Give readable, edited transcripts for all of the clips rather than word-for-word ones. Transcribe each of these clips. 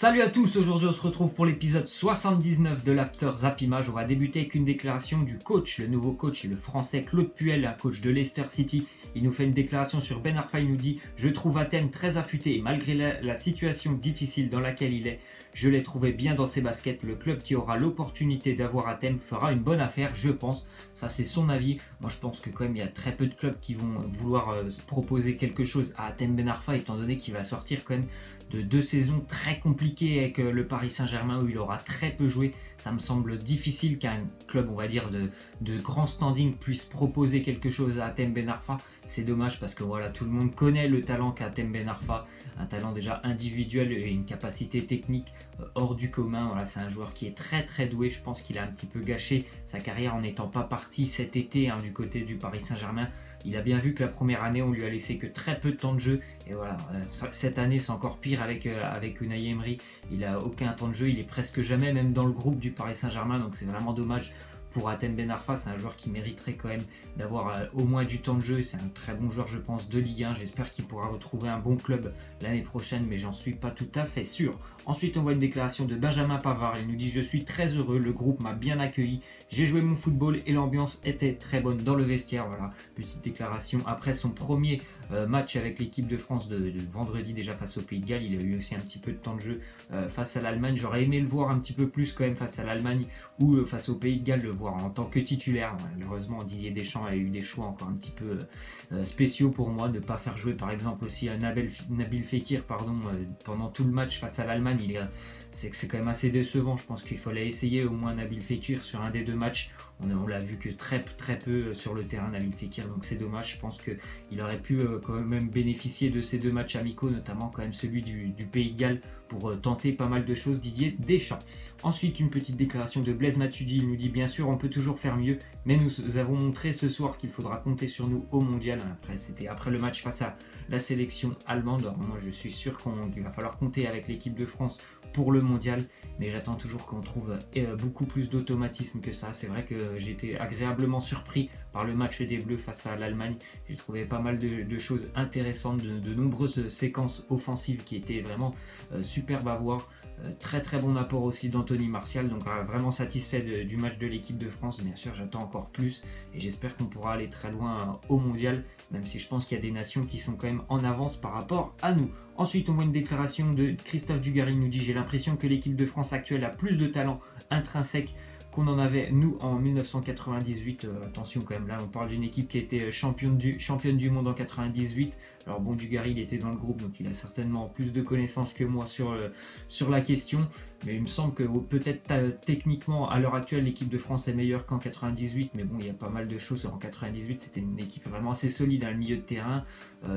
Salut à tous, aujourd'hui on se retrouve pour l'épisode 79 de l'After Zap Image. On va débuter avec une déclaration du coach, le nouveau coach, le français Claude Puel, un coach de Leicester City. Il nous fait une déclaration sur Ben Arfa, il nous dit « Je trouve Athènes très affûté et malgré la situation difficile dans laquelle il est, je l'ai trouvé bien dans ses baskets. Le club qui aura l'opportunité d'avoir Athènes fera une bonne affaire, je pense. » Ça c'est son avis. Moi je pense que quand même il y a très peu de clubs qui vont vouloir proposer quelque chose à Athènes Ben Arfa, étant donné qu'il va sortir quand même de 2 saisons très compliquées avec le Paris Saint-Germain où il aura très peu joué. Ça me semble difficile qu'un club, on va dire, de grand standing puisse proposer quelque chose à Hatem Ben Arfa. C'est dommage parce que voilà, tout le monde connaît le talent qu'a Hatem Ben Arfa, un talent déjà individuel et une capacité technique hors du commun. Voilà, c'est un joueur qui est très doué. Je pense qu'il a un petit peu gâché sa carrière en n'étant pas parti cet été du côté du Paris Saint-Germain. Il a bien vu que la première année, on lui a laissé que très peu de temps de jeu. Et voilà, cette année, c'est encore pire avec Unai Emery. Il n'a aucun temps de jeu, il est presque jamais même dans le groupe du Paris Saint-Germain. Donc c'est vraiment dommage pour Hatem Ben Arfa. C'est un joueur qui mériterait quand même d'avoir au moins du temps de jeu. C'est un très bon joueur, je pense, de Ligue 1. J'espère qu'il pourra retrouver un bon club l'année prochaine, mais j'en suis pas tout à fait sûr. Ensuite, on voit une déclaration de Benjamin Pavard. Il nous dit « Je suis très heureux, le groupe m'a bien accueilli. J'ai joué mon football et l'ambiance était très bonne dans le vestiaire. » Voilà, petite déclaration après son premier match avec l'équipe de France de vendredi déjà face au Pays de Galles. Il a eu aussi un petit peu de temps de jeu face à l'Allemagne. J'aurais aimé le voir un petit peu plus quand même face à l'Allemagne ou face au Pays de Galles, le voir en tant que titulaire. Malheureusement, Didier Deschamps a eu des choix encore un petit peu spéciaux pour moi. De ne pas faire jouer par exemple aussi Nabil Fekir pendant tout le match face à l'Allemagne. C'est quand même assez décevant. Je pense qu'il fallait essayer au moins Nabil Fekir sur un des 2 matchs. On l'a vu que très peu sur le terrain, Nabil Fekir, donc c'est dommage. Je pense qu'il aurait pu quand même bénéficier de ces 2 matchs amicaux, notamment quand même celui du Pays de Galles, pour tenter pas mal de choses, Didier Deschamps. Ensuite, une petite déclaration de Blaise Matuidi. Il nous dit « Bien sûr, on peut toujours faire mieux, mais nous avons montré ce soir qu'il faudra compter sur nous au mondial. » C'était après le match face à la sélection allemande. Alors, moi, je suis sûr qu'il va falloir compter avec l'équipe de France pour le mondial, mais j'attends toujours qu'on trouve beaucoup plus d'automatisme que ça. C'est vrai que j'ai été agréablement surpris par le match des Bleus face à l'Allemagne. J'ai trouvé pas mal de choses intéressantes, de nombreuses séquences offensives qui étaient vraiment superbes à voir. Très bon apport aussi d'Anthony Martial, donc vraiment satisfait du match de l'équipe de France. Bien sûr, j'attends encore plus et j'espère qu'on pourra aller très loin au mondial, même si je pense qu'il y a des nations qui sont quand même en avance par rapport à nous. Ensuite, on voit une déclaration de Christophe Dugarry. Il nous dit « J'ai l'impression que l'équipe de France actuelle a plus de talent intrinsèque qu'on en avait nous en 1998. Attention quand même, là on parle d'une équipe qui a été championne du monde en 98. Alors bon, Dugarry il était dans le groupe, donc il a certainement plus de connaissances que moi sur la question. Mais il me semble que peut-être techniquement à l'heure actuelle l'équipe de France est meilleure qu'en 98. Mais bon, il y a pas mal de choses. En 98 c'était une équipe vraiment assez solide dans le milieu de terrain.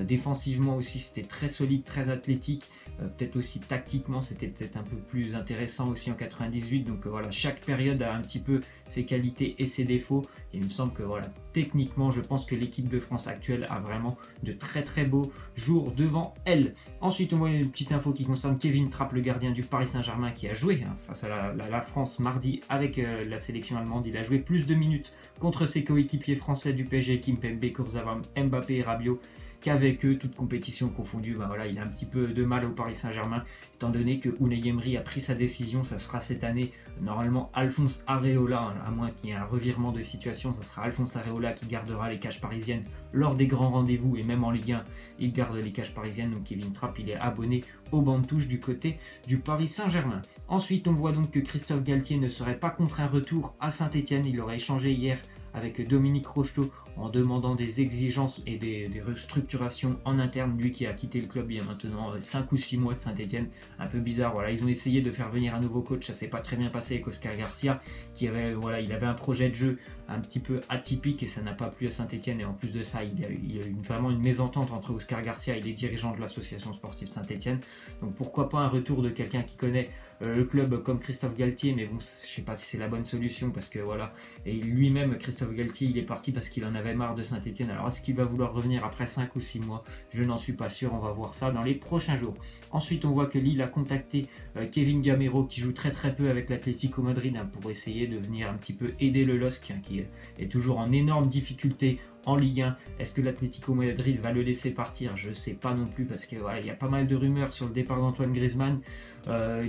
Défensivement aussi c'était très solide, très athlétique. Peut-être aussi tactiquement c'était peut-être un peu plus intéressant aussi en 98. Donc voilà, chaque période a un petit peu ses qualités et ses défauts. Et il me semble que voilà, techniquement je pense que l'équipe de France actuelle a vraiment de très beaux jours devant elle. Ensuite on voit une petite info qui concerne Kevin Trapp, le gardien du Paris Saint-Germain, qui a joué face à la France mardi avec la sélection allemande. Il a joué plus de minutes contre ses coéquipiers français du PSG, Kimpembe, Kurzawa, Mbappé et Rabiot, qu'avec eux, toute compétition confondue. Voilà, il a un petit peu de mal au Paris Saint-Germain, étant donné que Unai Emery a pris sa décision. Ça sera cette année normalement Alphonse Areola, à moins qu'il y ait un revirement de situation. Ça sera Alphonse Areola qui gardera les cages parisiennes lors des grands rendez-vous, et même en Ligue 1 il garde les cages parisiennes. Donc Kevin Trapp il est abonné au banc de touche du côté du Paris Saint-Germain. Ensuite on voit donc que Christophe Galtier ne serait pas contre un retour à Saint-Etienne. Il aurait échangé hier avec Dominique Rocheteau en demandant des exigences et des restructurations en interne. Lui qui a quitté le club il y a maintenant 5 ou 6 mois de Saint-Etienne. Un peu bizarre, voilà, ils ont essayé de faire venir un nouveau coach, ça s'est pas très bien passé avec Oscar Garcia, qui avait, voilà, il avait un projet de jeu un petit peu atypique et ça n'a pas plu à Saint-Etienne. Et en plus de ça, il y a eu vraiment une mésentente entre Oscar Garcia et les dirigeants de l'association sportive Saint-Etienne. Donc pourquoi pas un retour de quelqu'un qui connaît le club comme Christophe Galtier, mais bon, je sais pas si c'est la bonne solution parce que voilà, et lui-même, Christophe Galtier, il est parti parce qu'il en avait marre de Saint-Etienne. Alors est-ce qu'il va vouloir revenir après 5 ou 6 mois? Je n'en suis pas sûr, on va voir ça dans les prochains jours. Ensuite, on voit que Lille a contacté Kevin Gamero qui joue très peu avec l'Atlético Madrid pour essayer de venir un petit peu aider le LOSC qui est toujours en énorme difficulté en Ligue 1. Est-ce que l'Atlético Madrid va le laisser partir? Je ne sais pas non plus parce que voilà, il y a pas mal de rumeurs sur le départ d'Antoine Griezmann.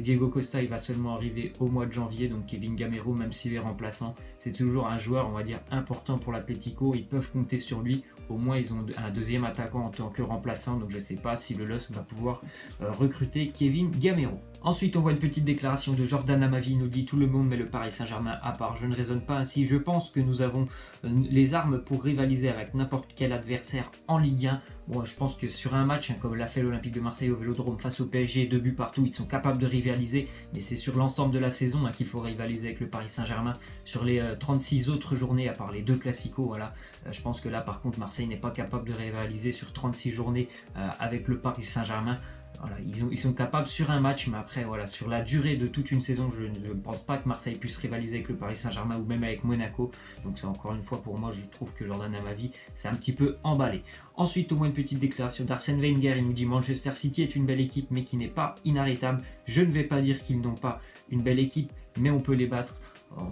Diego Costa il va seulement arriver au mois de janvier, donc Kevin Gamero, même s'il est remplaçant, c'est toujours un joueur on va dire important pour l'Atlético, ils peuvent compter sur lui, au moins ils ont un deuxième attaquant en tant que remplaçant, donc je ne sais pas si le LOSC va pouvoir recruter Kevin Gamero. Ensuite on voit une petite déclaration de Jordan Amavi, il nous dit tout le monde met le Paris Saint-Germain à part, je ne raisonne pas ainsi, je pense que nous avons les armes pour rivaliser avec n'importe quel adversaire en Ligue 1. Bon, je pense que sur un match, comme l'a fait l'Olympique de Marseille au Vélodrome face au PSG, 2 buts partout, ils sont capables de rivaliser, mais c'est sur l'ensemble de la saison qu'il faut rivaliser avec le Paris Saint-Germain. Sur les 36 autres journées, à part les 2 classicos, voilà, je pense que là par contre Marseille n'est pas capable de rivaliser sur 36 journées avec le Paris Saint-Germain. Voilà, ils sont capables sur un match, mais après, voilà, sur la durée de toute une saison, je ne pense pas que Marseille puisse rivaliser avec le Paris Saint-Germain ou même avec Monaco. Donc c'est encore une fois, pour moi, je trouve que Jordan Amavi, c'est un petit peu emballé. Ensuite, on voit une petite déclaration d'Arsène Wenger. Il nous dit Manchester City est une belle équipe, mais qui n'est pas inarrêtable. Je ne vais pas dire qu'ils n'ont pas une belle équipe, mais on peut les battre.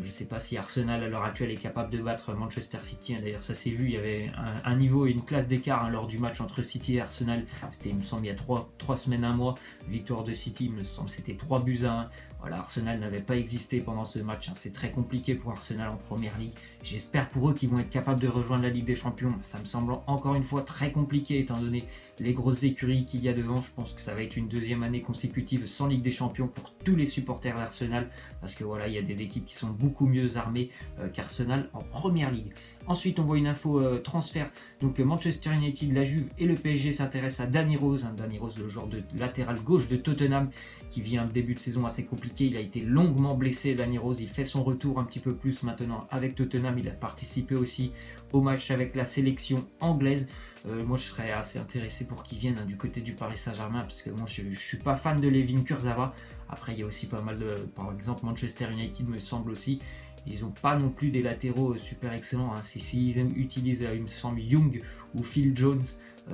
Je ne sais pas si Arsenal à l'heure actuelle est capable de battre Manchester City. D'ailleurs, ça s'est vu, il y avait un niveau et une classe d'écart lors du match entre City et Arsenal. C'était, il me semble, il y a 3 semaines, un mois. Victoire de City, il me semble, c'était 3 buts à 1. Voilà, Arsenal n'avait pas existé pendant ce match. C'est très compliqué pour Arsenal en première ligue. J'espère pour eux qu'ils vont être capables de rejoindre la Ligue des Champions. Ça me semble encore une fois très compliqué étant donné les grosses écuries qu'il y a devant. Je pense que ça va être une deuxième année consécutive sans Ligue des Champions pour tous les supporters d'Arsenal. Parce que voilà, il y a des équipes qui sont beaucoup mieux armées qu'Arsenal en première ligue. Ensuite, on voit une info transfert. Donc Manchester United, la Juve et le PSG s'intéressent à Danny Rose. Danny Rose, le joueur de latéral gauche de Tottenham, qui vit un début de saison assez compliqué. Il a été longuement blessé, Danny Rose. Il fait son retour un petit peu plus maintenant avec Tottenham. Il a participé aussi au match avec la sélection anglaise. Moi, je serais assez intéressé pour qu'il vienne du côté du Paris Saint-Germain, parce que moi, je ne suis pas fan de Layvin Kurzawa. Après, il y a aussi pas mal de... Par exemple, Manchester United me semble aussi. Ils n'ont pas non plus des latéraux super excellents. S'ils utilisent, il me semble, Young ou Phil Jones,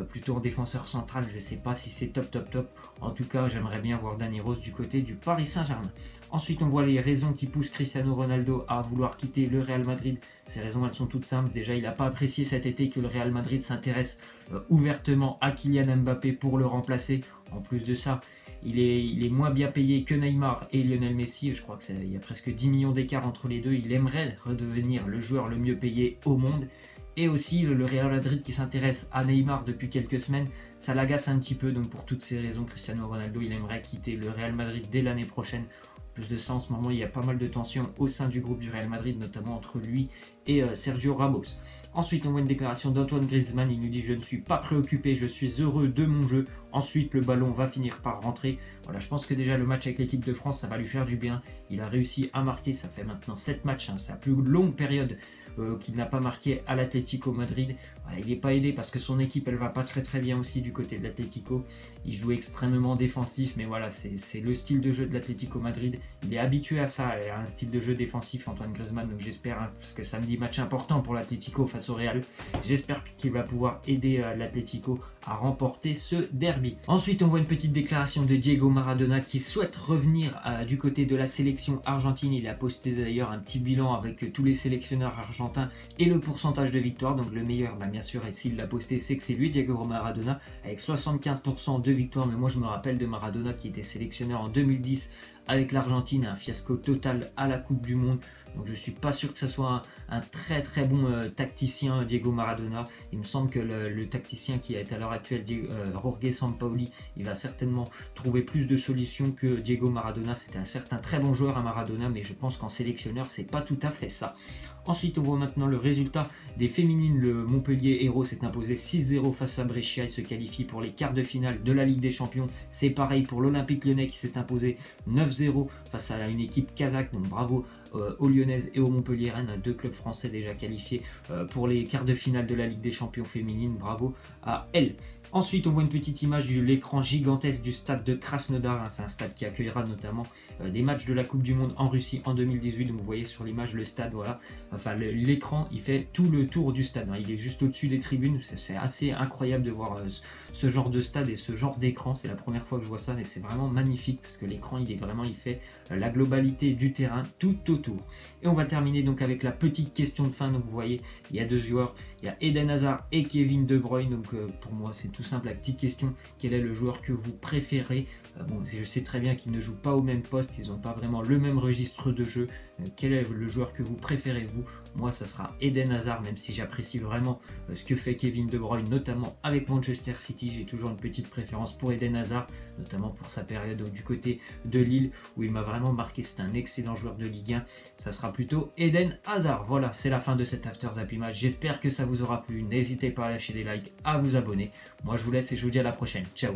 plutôt en défenseur central, je ne sais pas si c'est top. En tout cas, j'aimerais bien voir Danny Rose du côté du Paris Saint-Germain. Ensuite, on voit les raisons qui poussent Cristiano Ronaldo à vouloir quitter le Real Madrid. Ces raisons, elles sont toutes simples. Déjà, il n'a pas apprécié cet été que le Real Madrid s'intéresse ouvertement à Kylian Mbappé pour le remplacer. En plus de ça, il est moins bien payé que Neymar et Lionel Messi. Je crois qu'il y a presque 10 millions d'écart entre les deux. Il aimerait redevenir le joueur le mieux payé au monde. Et aussi le Real Madrid qui s'intéresse à Neymar depuis quelques semaines, ça l'agace un petit peu. Donc pour toutes ces raisons, Cristiano Ronaldo, il aimerait quitter le Real Madrid dès l'année prochaine. En plus de ça, en ce moment, il y a pas mal de tensions au sein du groupe du Real Madrid, notamment entre lui et Sergio Ramos. Ensuite, on voit une déclaration d'Antoine Griezmann. Il nous dit « Je ne suis pas préoccupé, je suis heureux de mon jeu. Ensuite, le ballon va finir par rentrer. » Voilà, je pense que déjà le match avec l'équipe de France, ça va lui faire du bien. Il a réussi à marquer, ça fait maintenant 7 matchs. C'est la plus longue période qu'il n'a pas marqué à l'Atlético Madrid. Voilà, il n'est pas aidé parce que son équipe, elle va pas très bien aussi du côté de l'Atlético. Il joue extrêmement défensif, mais voilà, c'est le style de jeu de l'Atlético Madrid. Il est habitué à ça, à un style de jeu défensif, Antoine Griezmann. Donc j'espère, parce que samedi, match important pour l'Atlético face au Real, j'espère qu'il va pouvoir aider l'Atlético à remporter ce derby. Ensuite, on voit une petite déclaration de Diego Maradona qui souhaite revenir du côté de la sélection argentine. Il a posté d'ailleurs un petit bilan avec tous les sélectionneurs argentins et le pourcentage de victoire. Donc le meilleur, bien sûr, et s'il l'a posté, c'est que c'est lui, Diego Maradona, avec 75% de victoire. Mais moi, je me rappelle de Maradona qui était sélectionneur en 2010 avec l'Argentine, un fiasco total à la Coupe du Monde. Donc je ne suis pas sûr que ce soit un très bon tacticien, Diego Maradona. Il me semble que le tacticien qui est à l'heure actuelle, Jorge Sampaoli, il va certainement trouver plus de solutions que Diego Maradona. C'était un certain très bon joueur à Maradona, mais je pense qu'en sélectionneur, c'est pas tout à fait ça. Ensuite, on voit maintenant le résultat des féminines. Le Montpellier Hérault s'est imposé 6-0 face à Brescia et se qualifie pour les quarts de finale de la Ligue des Champions. C'est pareil pour l'Olympique Lyonnais qui s'est imposé 9-0 face à une équipe kazakh. Donc bravo aux Lyonnaises et aux Montpelliéraines, 2 clubs français déjà qualifiés pour les quarts de finale de la Ligue des Champions féminines. Bravo à elles. Ensuite, on voit une petite image de l'écran gigantesque du stade de Krasnodar. C'est un stade qui accueillera notamment des matchs de la Coupe du Monde en Russie en 2018. Donc vous voyez sur l'image le stade, voilà. Enfin, l'écran, il fait tout le tour du stade. Il est juste au-dessus des tribunes. C'est assez incroyable de voir ce genre de stade et ce genre d'écran. C'est la première fois que je vois ça et c'est vraiment magnifique parce que l'écran, il fait la globalité du terrain tout autour. Et on va terminer donc avec la petite question de fin. Donc vous voyez, il y a deux joueurs. Il y a Eden Hazard et Kevin De Bruyne. Donc pour moi, c'est tout simple. La petite question, quel est le joueur que vous préférez? Bon, je sais très bien qu'ils ne jouent pas au même poste, ils n'ont pas vraiment le même registre de jeu. Quel est le joueur que vous préférez, vous? Moi, ça sera Eden Hazard, même si j'apprécie vraiment ce que fait Kevin De Bruyne, notamment avec Manchester City. J'ai toujours une petite préférence pour Eden Hazard, notamment pour sa période du côté de Lille, où il m'a vraiment marqué. C'est un excellent joueur de Ligue 1. Ça sera plutôt Eden Hazard. Voilà, c'est la fin de cet After Zappy Match. J'espère que ça vous aura plu. N'hésitez pas à lâcher des likes, à vous abonner. Moi, je vous laisse et je vous dis à la prochaine. Ciao!